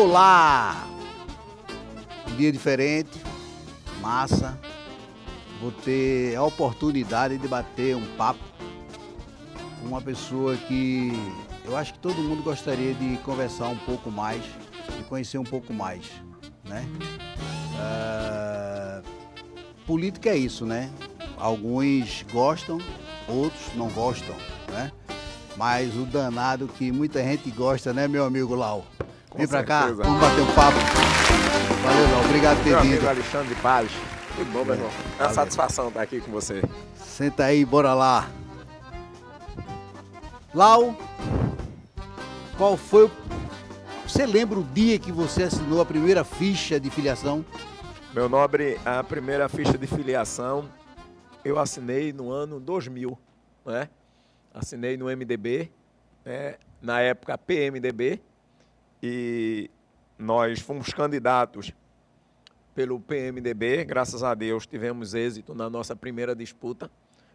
Olá! Um dia diferente, massa. Vou ter a oportunidade de bater um papo com uma pessoa que eu acho que todo mundo gostaria de conversar um pouco mais, de conhecer um pouco mais, né? Política é isso, né? Alguns gostam, outros não gostam, né? Mas o danado que muita gente gosta, né, meu amigo Lau? Vem pra cá, vamos bater um papo. Valeu, Lau, obrigado por ter meu vindo. amigo Alexandre Paz. Tudo bom, meu irmão? É uma satisfação estar aqui com você. Senta aí, bora lá. Lau, qual foi o... Você lembra o dia que você assinou a primeira ficha de filiação? Meu nobre, a primeira ficha de filiação eu assinei no ano 2000, né? Assinei no MDB, né? Na época PMDB, e nós fomos candidatos pelo PMDB, graças a Deus tivemos êxito na nossa primeira disputa,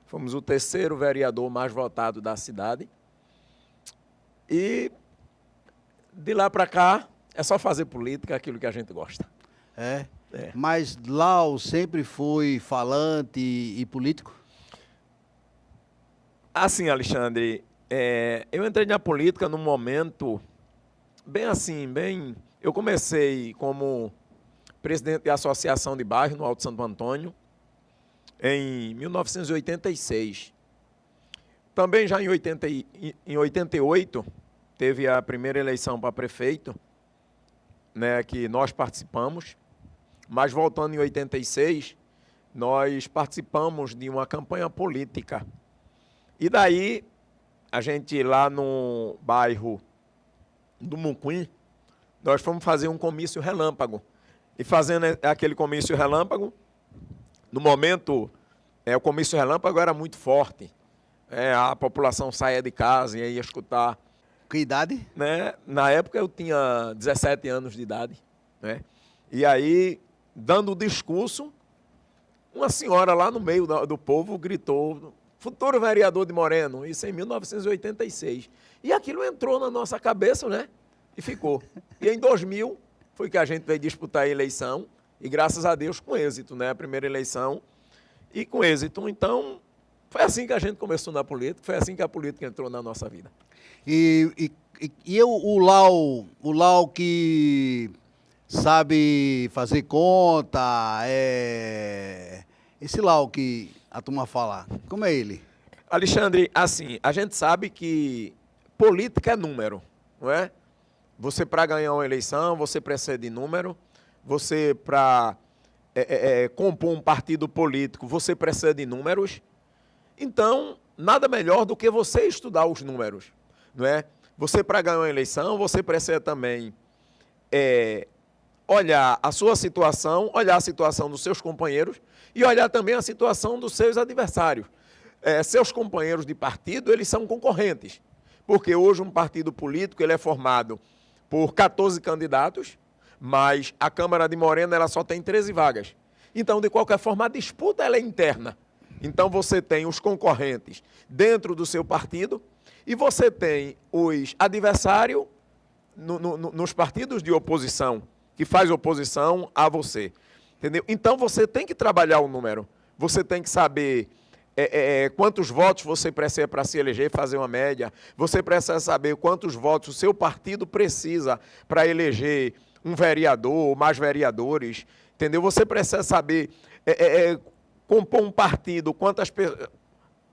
fomos o terceiro vereador mais votado da cidade, e de lá para cá é só fazer política, aquilo que a gente gosta. É. Mas Lau sempre foi falante e político? Assim, Alexandre, eu entrei na política num momento bem assim, eu comecei como presidente de associação de bairro no Alto Santo Antônio em 1986. Também já em 88 teve a primeira eleição para prefeito, né, que nós participamos. Mas voltando em 86, nós participamos de uma campanha política. E daí, a gente lá no bairro do Muquim, nós fomos fazer um comício relâmpago. E fazendo aquele comício relâmpago, no momento, o comício relâmpago era muito forte. A população saía de casa e ia escutar. Que idade? Né? Na época eu tinha 17 anos de idade. Né? E aí, dando o discurso, uma senhora lá no meio do povo gritou: futuro vereador de Moreno, isso em 1986. E aquilo entrou na nossa cabeça, né? E ficou. E em 2000 foi que a gente veio disputar a eleição, e graças a Deus com êxito, né? A primeira eleição, e com êxito. Então, foi assim que a gente começou na política, foi assim que a política entrou na nossa vida. E o Lau que sabe fazer conta, esse Lau que a turma fala, como é ele? Alexandre, assim, a gente sabe que política é número, não é? Você, para ganhar uma eleição, você precisa de número. Você, para compor um partido político, você precisa de números. Então, nada melhor do que você estudar os números, não é? Você, para ganhar uma eleição, você precisa também olhar a sua situação, olhar a situação dos seus companheiros e olhar também a situação dos seus adversários. Seus companheiros de partido, eles são concorrentes, porque hoje um partido político ele é formado por 14 candidatos, mas a Câmara de Moreno ela só tem 13 vagas. Então, de qualquer forma, a disputa ela é interna. Então, você tem os concorrentes dentro do seu partido e você tem os adversários nos partidos de oposição, que faz oposição a você. Entendeu? Então, você tem que trabalhar o número. Você tem que saber quantos votos você precisa para se eleger, fazer uma média. Você precisa saber quantos votos o seu partido precisa para eleger um vereador ou mais vereadores. Entendeu? Você precisa saber compor um partido,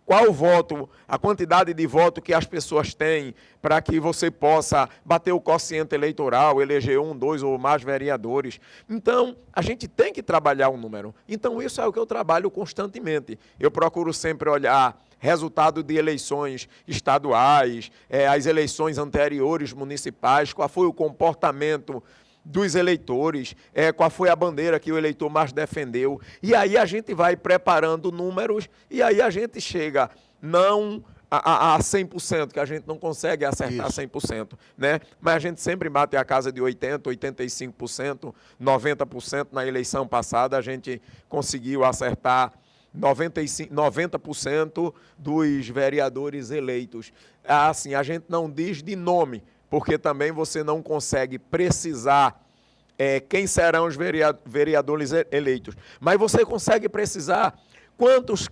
qual o voto, a quantidade de voto que as pessoas têm para que você possa bater o quociente eleitoral, eleger um, dois ou mais vereadores. Então, a gente tem que trabalhar o número. Então, isso é o que eu trabalho constantemente. Eu procuro sempre olhar resultado de eleições estaduais, as eleições anteriores municipais, qual foi o comportamento dos eleitores, qual foi a bandeira que o eleitor mais defendeu. E aí a gente vai preparando números e aí a gente chega não a 100%, que a gente não consegue acertar Isso. 100%, né? Mas a gente sempre bate a casa de 80%, 85%, 90%. Na eleição passada a gente conseguiu acertar 90% dos vereadores eleitos. Assim, a gente não diz de nome, porque também você não consegue precisar quem serão os vereadores eleitos. Mas você consegue precisar quantos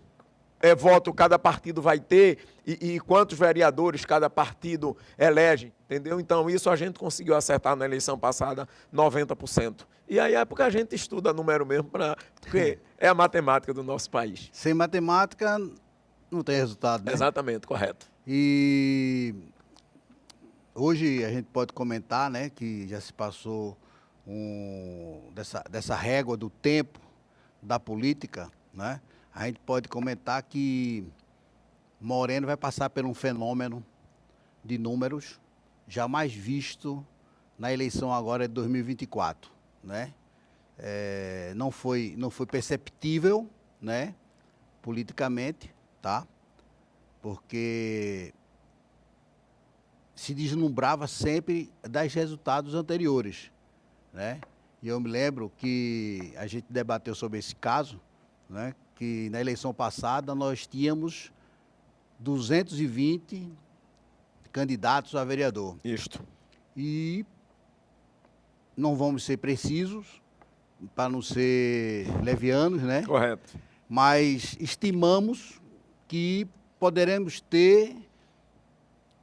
votos cada partido vai ter e quantos vereadores cada partido elege, entendeu? Então, isso a gente conseguiu acertar na eleição passada, 90%. E aí é porque a gente estuda número mesmo, porque é a matemática do nosso país. Sem matemática, não tem resultado, né? Exatamente, correto. E hoje a gente pode comentar, né, que já se passou dessa régua do tempo da política, né? A gente pode comentar que Moreno vai passar por um fenômeno de números jamais visto na eleição agora de 2024, né? Não foi perceptível, né, politicamente, tá? Porque se deslumbrava sempre dos resultados anteriores, né? E eu me lembro que a gente debateu sobre esse caso, né? Que na eleição passada nós tínhamos 220 candidatos a vereador. Isto. E não vamos ser precisos, para não ser levianos, né? Correto. Mas estimamos que poderemos ter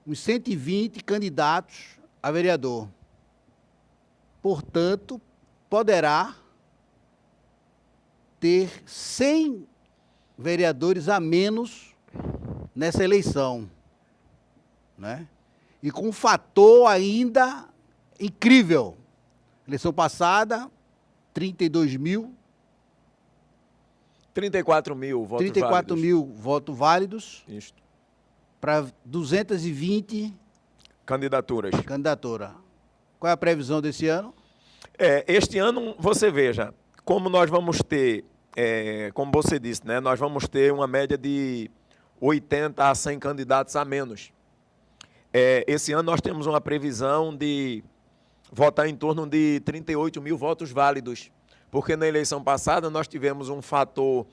uns 120 candidatos a vereador. Portanto, poderá ter 100 vereadores a menos nessa eleição, né? E com um fator ainda incrível. Eleição passada, 32 mil. 34 mil votos 34 válidos. mil votos válidos Isto. para 220 Candidaturas. candidaturas. Qual é a previsão desse ano? Este ano, você veja, como nós vamos ter, como você disse, né, nós vamos ter uma média de 80 a 100 candidatos a menos. Esse ano nós temos uma previsão de votar em torno de 38 mil votos válidos, porque na eleição passada nós tivemos um fator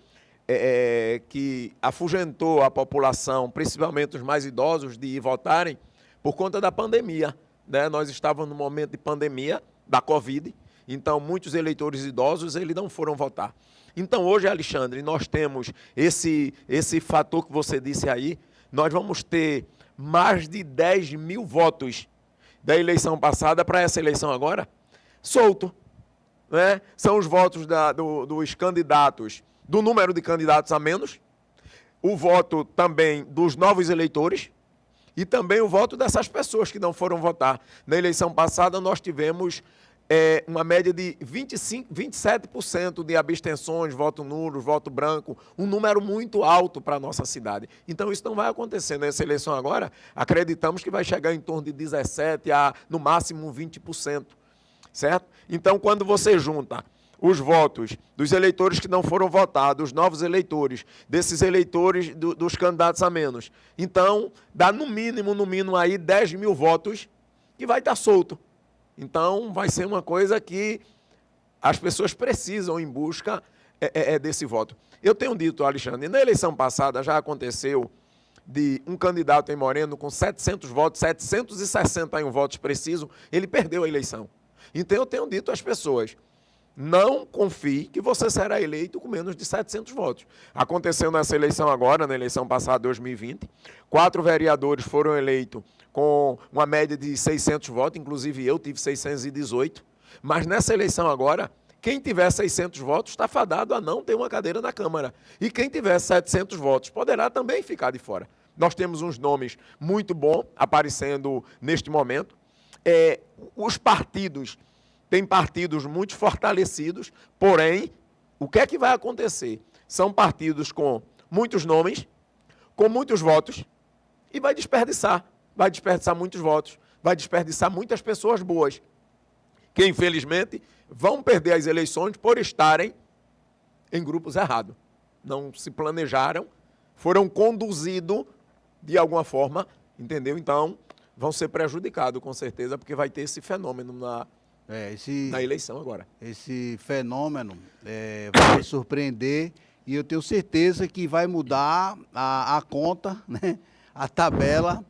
que afugentou a população, principalmente os mais idosos, de ir votarem por conta da pandemia, né? Nós estávamos no momento de pandemia da Covid, então muitos eleitores idosos eles não foram votar. Então hoje, Alexandre, nós temos esse fator que você disse aí, nós vamos ter mais de 10 mil votos da eleição passada para essa eleição agora, solto, né? São os votos dos candidatos, do número de candidatos a menos, o voto também dos novos eleitores e também o voto dessas pessoas que não foram votar. Na eleição passada nós tivemos uma média de 27% de abstenções, voto nulo, voto branco, um número muito alto para a nossa cidade. Então isso não vai acontecer nessa eleição agora, acreditamos que vai chegar em torno de 17% a, no máximo, 20%, certo? Então quando você junta os votos dos eleitores que não foram votados, os novos eleitores, desses eleitores dos candidatos a menos, então dá no mínimo aí 10 mil votos que vai estar solto. Então, vai ser uma coisa que as pessoas precisam em busca desse voto. Eu tenho dito, Alexandre, na eleição passada já aconteceu de um candidato em Moreno com 700 votos, 761 votos precisos, ele perdeu a eleição. Então, eu tenho dito às pessoas, não confie que você será eleito com menos de 700 votos. Aconteceu nessa eleição agora, na eleição passada, 2020, 4 vereadores foram eleitos com uma média de 600 votos, inclusive eu tive 618, mas nessa eleição agora, quem tiver 600 votos está fadado a não ter uma cadeira na Câmara. E quem tiver 700 votos poderá também ficar de fora. Nós temos uns nomes muito bons aparecendo neste momento. Os partidos têm partidos muito fortalecidos, porém, o que é que vai acontecer? São partidos com muitos nomes, com muitos votos, e vai desperdiçar muitos votos, vai desperdiçar muitas pessoas boas, que infelizmente vão perder as eleições por estarem em grupos errados. Não se planejaram, foram conduzidos de alguma forma, entendeu? Então, vão ser prejudicados com certeza, porque vai ter esse fenômeno na eleição agora. Esse fenômeno vai surpreender e eu tenho certeza que vai mudar a conta, né, a tabela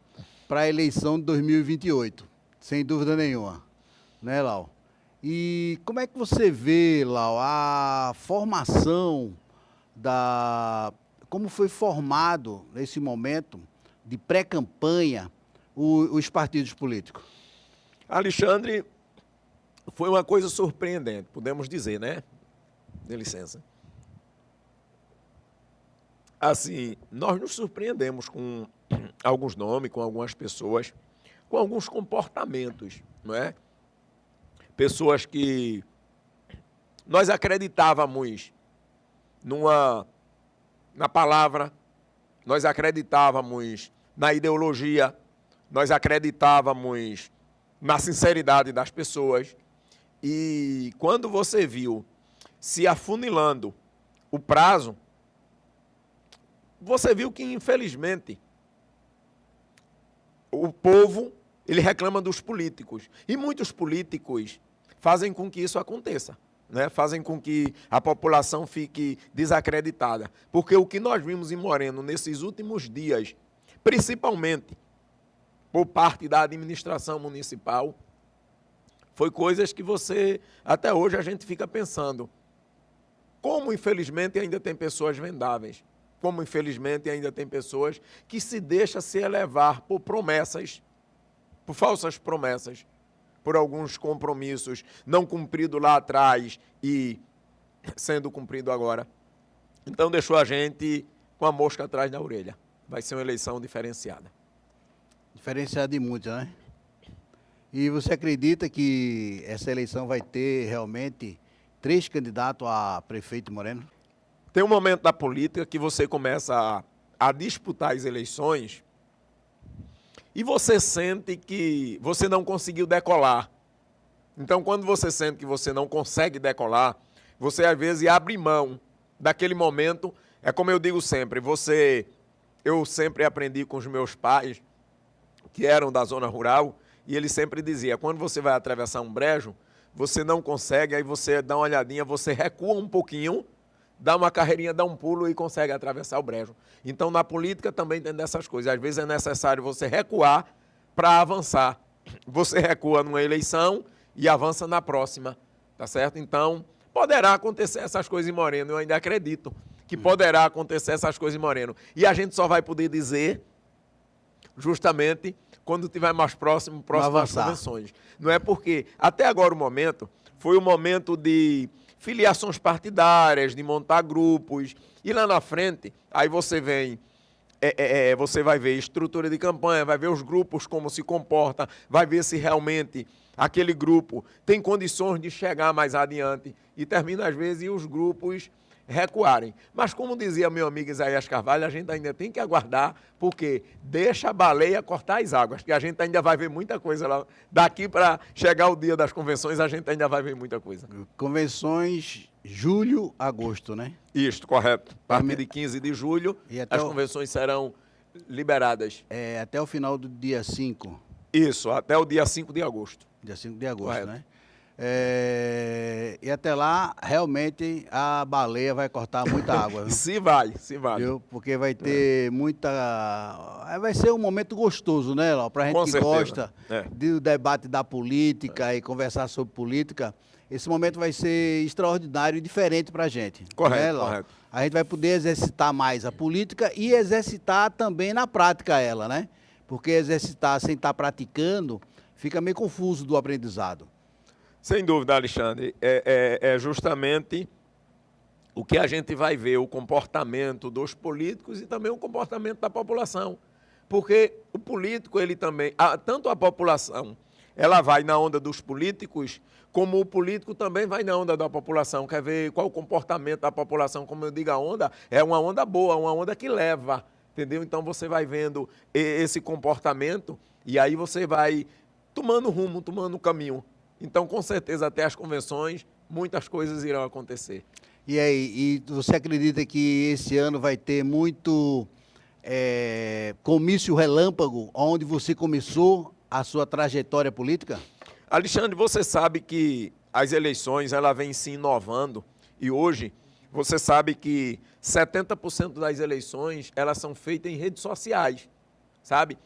para a eleição de 2028, Sem dúvida nenhuma, né, Lau? E como é que você vê, Lau, a formação como foi formado nesse momento de pré-campanha os partidos políticos? Alexandre, foi uma coisa surpreendente, podemos dizer, né? Dê licença. Assim, nós nos surpreendemos com alguns nomes, com algumas pessoas, com alguns comportamentos, não é? Pessoas que nós acreditávamos na palavra, nós acreditávamos na ideologia, nós acreditávamos na sinceridade das pessoas. E quando você viu se afunilando o prazo, você viu que, infelizmente, o povo, ele reclama dos políticos. E muitos políticos fazem com que isso aconteça, né? Fazem com que a população fique desacreditada. Porque o que nós vimos em Moreno nesses últimos dias, principalmente por parte da administração municipal, foi coisas que até hoje a gente fica pensando. Como, infelizmente, ainda tem pessoas vendáveis. Como, infelizmente, ainda tem pessoas que se deixam se elevar por promessas, por falsas promessas, por alguns compromissos não cumpridos lá atrás e sendo cumprido agora. Então, deixou a gente com a mosca atrás da orelha. Vai ser uma eleição diferenciada. Diferenciada de muito, né? E você acredita que essa eleição vai ter realmente 3 candidatos a prefeito de Moreno? Tem um momento da política que você começa a disputar as eleições e você sente que você não conseguiu decolar. Então, quando você sente que você não consegue decolar, você às vezes abre mão daquele momento. É como eu digo sempre, eu sempre aprendi com os meus pais, que eram da zona rural, e eles sempre diziam, quando você vai atravessar um brejo, você não consegue, aí você dá uma olhadinha, você recua um pouquinho, dá uma carreirinha, dá um pulo e consegue atravessar o brejo. Então, na política também tem dessas coisas. Às vezes é necessário você recuar para avançar. Você recua numa eleição e avança na próxima, tá certo? Então, poderá acontecer essas coisas em Moreno, eu ainda acredito que poderá acontecer essas coisas em Moreno. E a gente só vai poder dizer justamente quando estiver mais próximo das convenções. Não é porque, até agora o momento, foi o momento de filiações partidárias, de montar grupos, e lá na frente, aí você você vai ver estrutura de campanha, vai ver os grupos como se comporta, vai ver se realmente aquele grupo tem condições de chegar mais adiante, e termina às vezes os grupos recuarem. Mas como dizia meu amigo Isaías Carvalho, a gente ainda tem que aguardar, porque deixa a baleia cortar as águas, que a gente ainda vai ver muita coisa lá. Daqui para chegar o dia das convenções, a gente ainda vai ver muita coisa. Convenções julho, agosto, né? Isto, correto. A partir de 15 de julho, as convenções serão liberadas. Até o final do dia 5. Isso, até o dia 5 de agosto. Dia 5 de agosto, correto. Né? E até lá, realmente, a baleia vai cortar muita água. Se vai. Viu? Porque vai ter muita... Vai ser um momento gostoso, né, Lau? Pra gente que gosta do debate da política e conversar sobre política, esse momento vai ser extraordinário e diferente pra gente. Correto, né, Lau? correto. A gente vai poder exercitar mais a política e exercitar também na prática ela, né? Porque exercitar sem estar praticando, fica meio confuso do aprendizado. Sem dúvida, Alexandre, é justamente o que a gente vai ver, o comportamento dos políticos e também o comportamento da população. Porque o político, ele também, tanto a população, ela vai na onda dos políticos, como o político também vai na onda da população. Quer ver qual o comportamento da população? Como eu digo, a onda é uma onda boa, uma onda que leva, entendeu? Então você vai vendo esse comportamento e aí você vai tomando rumo, tomando caminho. Então, com certeza, até as convenções, muitas coisas irão acontecer. E aí, você acredita que esse ano vai ter muito comício relâmpago, onde você começou a sua trajetória política? Alexandre, você sabe que as eleições, ela vem se inovando, e hoje você sabe que 70% das eleições, elas são feitas em redes sociais, sabe?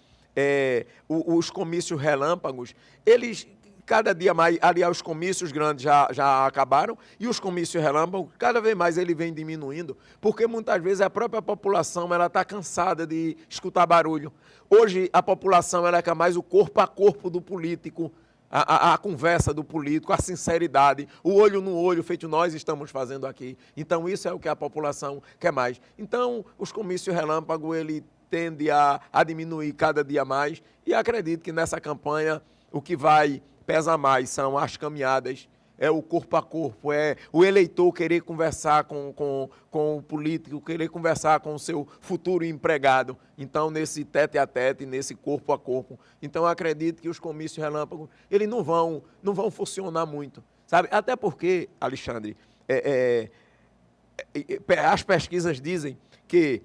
os comícios relâmpagos, eles cada dia mais, aliás, os comícios grandes já acabaram e os comícios relâmpagos, cada vez mais ele vem diminuindo, porque muitas vezes a própria população ela está cansada de escutar barulho. Hoje a população ela quer mais o corpo a corpo do político, a conversa do político, a sinceridade, o olho no olho, feito nós estamos fazendo aqui. Então isso é o que a população quer mais. Então os comícios relâmpago ele tende a diminuir cada dia mais e acredito que nessa campanha o que vai pesar mais são as caminhadas, é o corpo a corpo, é o eleitor querer conversar com o político, querer conversar com o seu futuro empregado. Então, nesse tete a tete, nesse corpo a corpo. Então, eu acredito que os comícios relâmpagos, eles não vão funcionar muito, sabe? Até porque, Alexandre, as pesquisas dizem que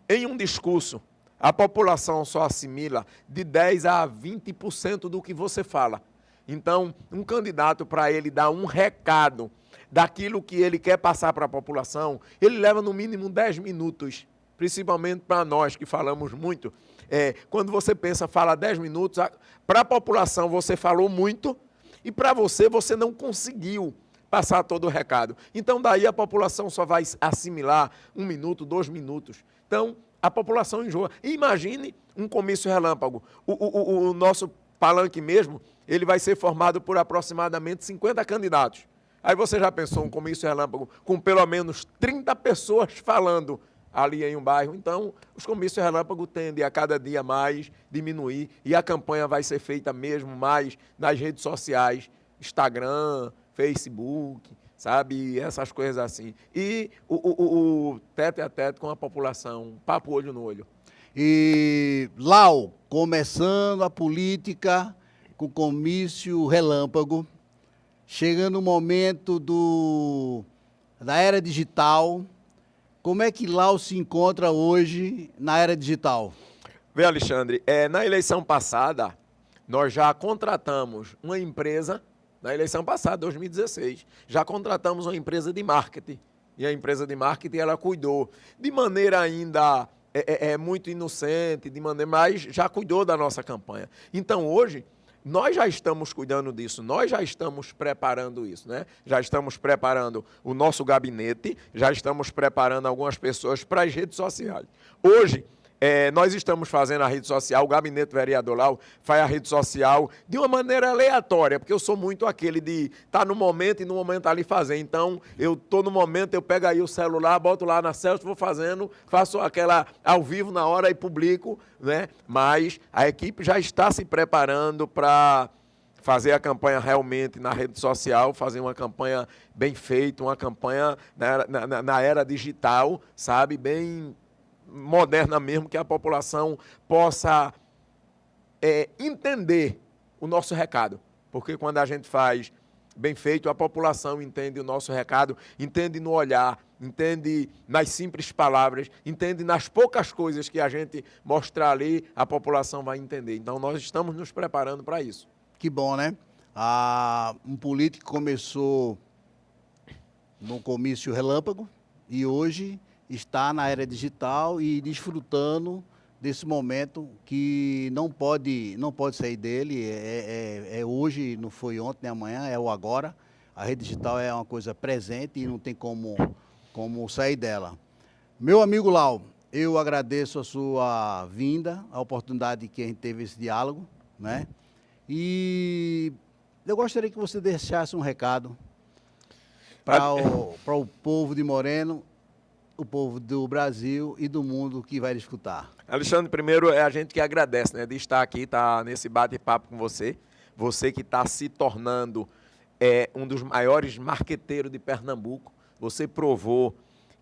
em um discurso, a população só assimila de 10% a 20% do que você fala. Então, um candidato, para ele dar um recado daquilo que ele quer passar para a população, ele leva no mínimo 10 minutos, principalmente para nós que falamos muito. Quando você pensa, fala 10 minutos, para a população você falou muito e para você não conseguiu passar todo o recado. Então, daí a população só vai assimilar 1 minuto, 2 minutos. Então, a população enjoa. E imagine um comício relâmpago. O nosso palanque mesmo, ele vai ser formado por aproximadamente 50 candidatos. Aí você já pensou um comício relâmpago com pelo menos 30 pessoas falando ali em um bairro? Então, os comícios relâmpago tendem a cada dia mais diminuir e a campanha vai ser feita mesmo mais nas redes sociais, Instagram, Facebook, sabe, essas coisas assim. E o tete a tete com a população, papo olho no olho. E, Lau, começando a política com comício relâmpago, chegando o momento da era digital, como é que Lau se encontra hoje na era digital? Vê, Alexandre, na eleição passada, nós já contratamos uma empresa. Na eleição passada, 2016, já contratamos uma empresa de marketing. E a empresa de marketing, ela cuidou de maneira ainda muito inocente, mas já cuidou da nossa campanha. Então, hoje, nós já estamos cuidando disso, nós já estamos preparando isso, né? Já estamos preparando o nosso gabinete, já estamos preparando algumas pessoas para as redes sociais. Hoje, nós estamos fazendo a rede social, o Gabinete Vereador Lau faz a rede social de uma maneira aleatória, porque eu sou muito aquele de estar no momento e no momento ali fazer. Então, eu estou no momento, eu pego aí o celular, boto lá na Celso, vou fazendo, faço aquela ao vivo na hora e publico, né? Mas a equipe já está se preparando para fazer a campanha realmente na rede social, fazer uma campanha bem feita, uma campanha na era digital, sabe, bem moderna mesmo, que a população possa entender o nosso recado. Porque quando a gente faz bem feito, a população entende o nosso recado, entende no olhar, entende nas simples palavras, entende nas poucas coisas que a gente mostrar ali, a população vai entender. Então, nós estamos nos preparando para isso. Que bom, né? Um político começou no comício relâmpago e hoje está na era digital e desfrutando desse momento que não pode sair dele, é hoje, não foi ontem nem amanhã, é o agora. A rede digital é uma coisa presente e não tem como sair dela. Meu amigo Lau, eu agradeço a sua vinda, a oportunidade que a gente teve esse diálogo, né? E eu gostaria que você deixasse um recado para o povo de Moreno, o povo do Brasil e do mundo que vai escutar. Alexandre, primeiro é a gente que agradece, né, de estar aqui, estar nesse bate-papo com você. Você que está se tornando um dos maiores marqueteiros de Pernambuco. Você provou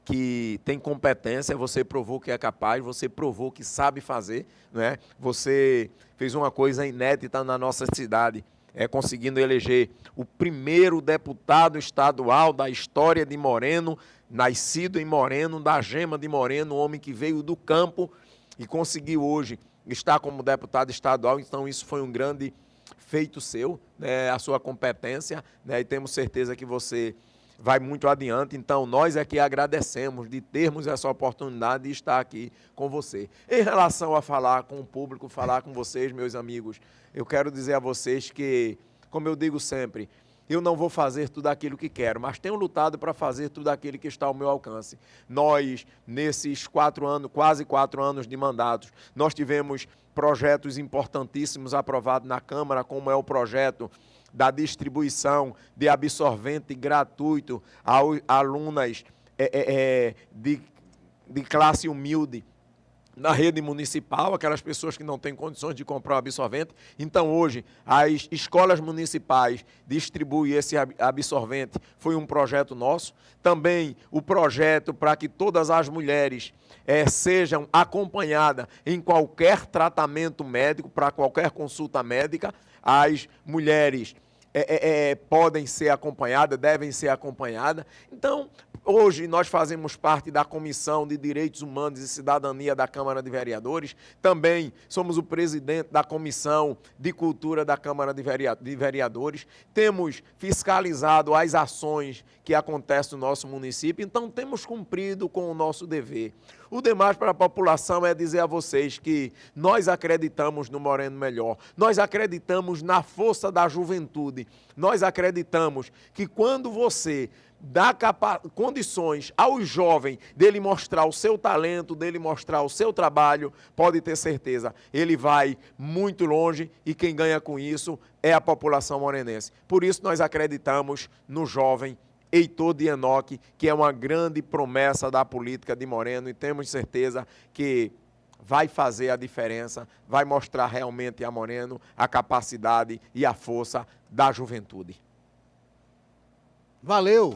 que tem competência, você provou que é capaz, você provou que sabe fazer, né? Você fez uma coisa inédita na nossa cidade, conseguindo eleger o primeiro deputado estadual da história de Moreno, nascido em Moreno, da gema de Moreno, um homem que veio do campo e conseguiu hoje estar como deputado estadual. Então isso foi um grande feito seu, né, a sua competência, né, e temos certeza que você vai muito adiante. Então, nós é que agradecemos de termos essa oportunidade de estar aqui com você. Em relação a falar com o público, falar com vocês, meus amigos, eu quero dizer a vocês que, como eu digo sempre, eu não vou fazer tudo aquilo que quero, mas tenho lutado para fazer tudo aquilo que está ao meu alcance. Nós, nesses 4 anos, quase 4 anos de mandatos, nós tivemos projetos importantíssimos aprovados na Câmara, como é o projeto da distribuição de absorvente gratuito a alunas de classe humilde na rede municipal, aquelas pessoas que não têm condições de comprar o absorvente. Então, hoje, as escolas municipais distribuem esse absorvente, foi um projeto nosso. Também o projeto para que todas as mulheres sejam acompanhadas em qualquer tratamento médico, para qualquer consulta médica, as mulheres podem ser acompanhadas, devem ser acompanhadas. Então, hoje nós fazemos parte da Comissão de Direitos Humanos e Cidadania da Câmara de Vereadores. Também somos o presidente da Comissão de Cultura da Câmara de Vereadores. Temos fiscalizado as ações que acontecem no nosso município. Então, temos cumprido com o nosso dever. O demais para a população é dizer a vocês que nós acreditamos no Moreno Melhor. Nós acreditamos na força da juventude. Nós acreditamos que quando você dá condições ao jovem dele mostrar o seu talento, dele mostrar o seu trabalho, pode ter certeza, ele vai muito longe e quem ganha com isso é a população morenense. Por isso nós acreditamos no jovem Heitor de Enoque, que é uma grande promessa da política de Moreno, e temos certeza que vai fazer a diferença, vai mostrar realmente a Moreno a capacidade e a força da juventude. Valeu!